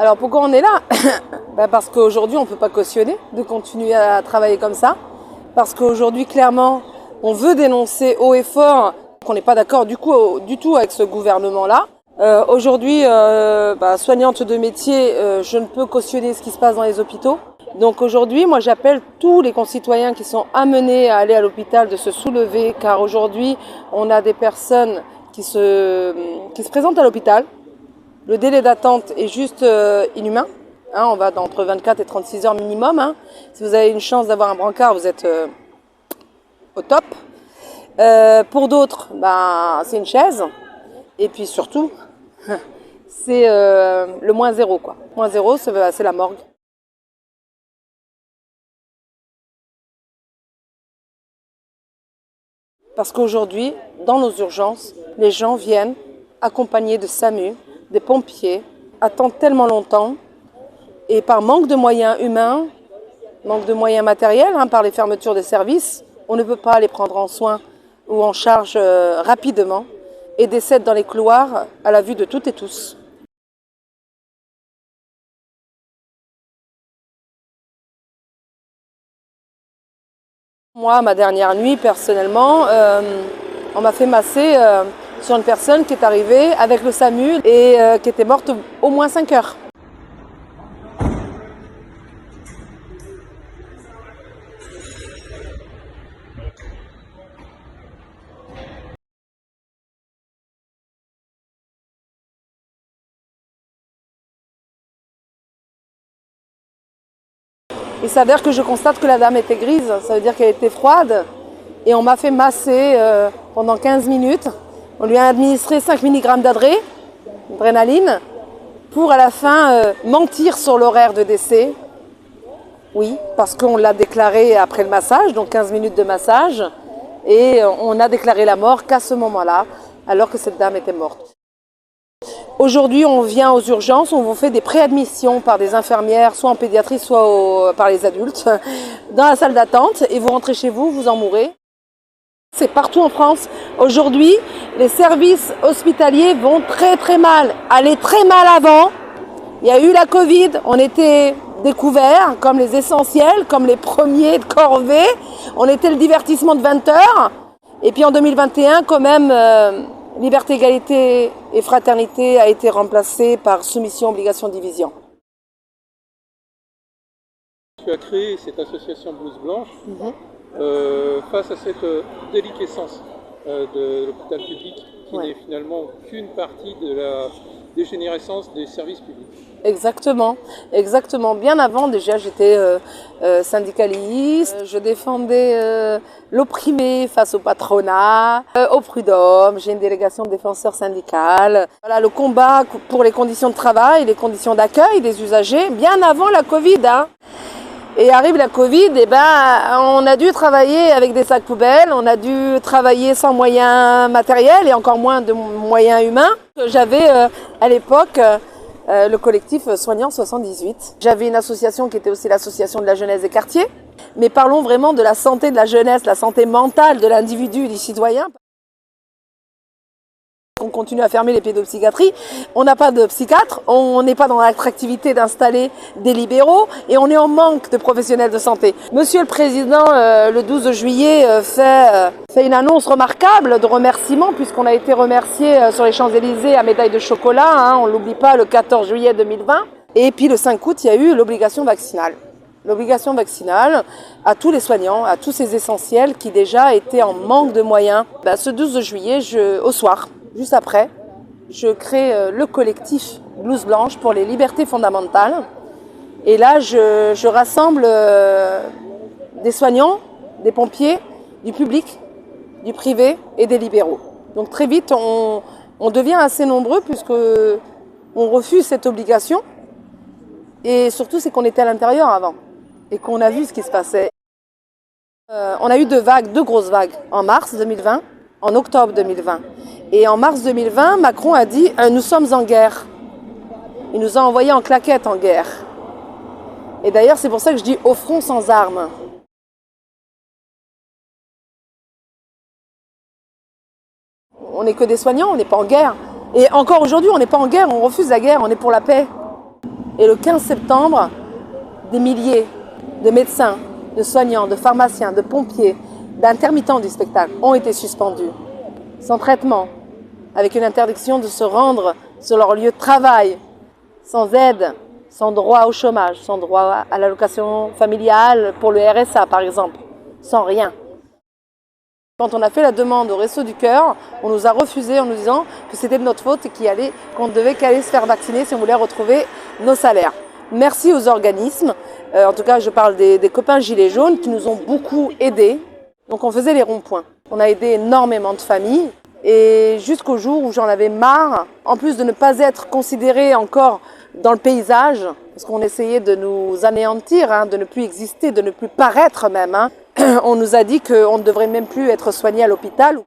Alors pourquoi on est là? Parce qu'aujourd'hui on ne peut pas cautionner de continuer à travailler comme ça. Parce qu'aujourd'hui clairement on veut dénoncer haut et fort qu'on n'est pas d'accord du tout avec ce gouvernement-là. Aujourd'hui, soignante de métier, je ne peux cautionner ce qui se passe dans les hôpitaux. Donc aujourd'hui, moi j'appelle tous les concitoyens qui sont amenés à aller à l'hôpital de se soulever, car aujourd'hui on a des personnes qui se présentent à l'hôpital. Le délai d'attente est juste inhumain. On va d'entre 24 et 36 heures minimum. Si vous avez une chance d'avoir un brancard, vous êtes au top. Pour d'autres, c'est une chaise. Et puis surtout, c'est le moins zéro, quoi. Moins zéro, c'est la morgue. Parce qu'aujourd'hui, dans nos urgences, les gens viennent accompagnés de SAMU, des pompiers, attendent tellement longtemps. Et par manque de moyens humains, manque de moyens matériels, par les fermetures des services, on ne peut pas les prendre en soin ou en charge rapidement et décèdent dans les couloirs à la vue de toutes et tous. Moi, ma dernière nuit, personnellement, on m'a fait masser sur une personne qui est arrivée avec le SAMU et qui était morte au moins 5 heures. Il s'avère que je constate que la dame était grise, ça veut dire qu'elle était froide. Et on m'a fait masser pendant 15 minutes. On lui a administré 5 mg d'adrénaline, pour à la fin mentir sur l'horaire de décès. Oui, parce qu'on l'a déclaré après le massage, donc 15 minutes de massage. Et on a déclaré la mort qu'à ce moment-là, alors que cette dame était morte. Aujourd'hui, on vient aux urgences, on vous fait des préadmissions par des infirmières, soit en pédiatrie, soit par les adultes, dans la salle d'attente, et vous rentrez chez vous, vous en mourrez. C'est partout en France. Aujourd'hui, les services hospitaliers vont très très mal. Allaient très mal avant. Il y a eu la Covid, on était découverts comme les essentiels, comme les premiers de corvée. On était le divertissement de 20 heures. Et puis en 2021, quand même, liberté, égalité et fraternité a été remplacée par soumission, obligation, division. Tu as créé cette association Blouse Blanche face à cette déliquescence de l'hôpital public qui n'est finalement qu'une partie de la dégénérescence des services publics. Exactement, exactement. Bien avant, déjà, j'étais syndicaliste. Je défendais l'opprimé face au patronat, au prud'homme. J'ai une délégation de défenseurs syndicales. Voilà, le combat pour les conditions de travail, les conditions d'accueil des usagers, bien avant la Covid. Et arrive la Covid, on a dû travailler avec des sacs poubelles, on a dû travailler sans moyens matériels et encore moins de moyens humains. J'avais à l'époque le collectif Soignants 78. J'avais une association qui était aussi l'association de la jeunesse des quartiers. Mais parlons vraiment de la santé de la jeunesse, la santé mentale de l'individu et du citoyen. On continue à fermer les pédopsychiatries, on n'a pas de psychiatre, on n'est pas dans l'attractivité d'installer des libéraux et on est en manque de professionnels de santé. Monsieur le Président, le 12 juillet, fait une annonce remarquable de remerciement puisqu'on a été remercié sur les Champs-Élysées à médaille de chocolat, on ne l'oublie pas, le 14 juillet 2020. Et puis le 5 août, il y a eu l'obligation vaccinale. L'obligation vaccinale à tous les soignants, à tous ces essentiels qui déjà étaient en manque de moyens. Ce 12 juillet, au soir, juste après, je crée le collectif Blouse Blanche pour les libertés fondamentales. Et là, je rassemble des soignants, des pompiers, du public, du privé et des libéraux. Donc très vite, on devient assez nombreux puisqu'on refuse cette obligation. Et surtout, c'est qu'on était à l'intérieur avant et qu'on a vu ce qui se passait. On a eu deux grosses vagues, en mars 2020, en octobre 2020. Et en mars 2020, Macron a dit « Nous sommes en guerre ». Il nous a envoyés en claquette en guerre. Et d'ailleurs, c'est pour ça que je dis « au front sans armes ». On n'est que des soignants, on n'est pas en guerre. Et encore aujourd'hui, on n'est pas en guerre, on refuse la guerre, on est pour la paix. Et le 15 septembre, des milliers de médecins, de soignants, de pharmaciens, de pompiers, d'intermittents du spectacle ont été suspendus, sans traitement, avec une interdiction de se rendre sur leur lieu de travail, sans aide, sans droit au chômage, sans droit à l'allocation familiale pour le RSA par exemple, sans rien. Quand on a fait la demande au Restos du Cœur, on nous a refusé en nous disant que c'était de notre faute et qu'on devait qu'aller se faire vacciner si on voulait retrouver nos salaires. Merci aux organismes, en tout cas je parle des copains Gilets jaunes qui nous ont beaucoup aidés. Donc on faisait les ronds-points. On a aidé énormément de familles et jusqu'au jour où j'en avais marre, en plus de ne pas être considérés encore dans le paysage, parce qu'on essayait de nous anéantir, de ne plus exister, de ne plus paraître même. On nous a dit qu'on ne devrait même plus être soigné à l'hôpital.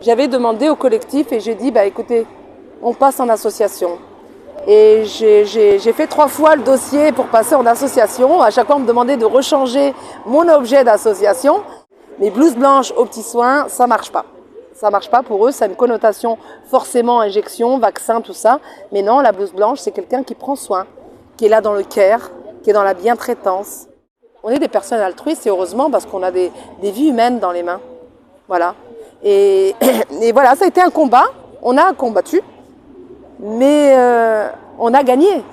J'avais demandé au collectif et j'ai dit, écoutez, on passe en association. Et j'ai fait 3 fois le dossier pour passer en association. À chaque fois, on me demandait de rechanger mon objet d'association. Mais blouse blanche aux petits soins, ça marche pas. Ça marche pas pour eux, ça a une connotation forcément injection, vaccin, tout ça. Mais non, la blouse blanche, c'est quelqu'un qui prend soin, qui est là dans le care, qui est dans la bientraitance. On est des personnes altruistes et heureusement parce qu'on a des vies humaines dans les mains. Voilà. Et voilà, ça a été un combat. On a combattu. Mais on a gagné.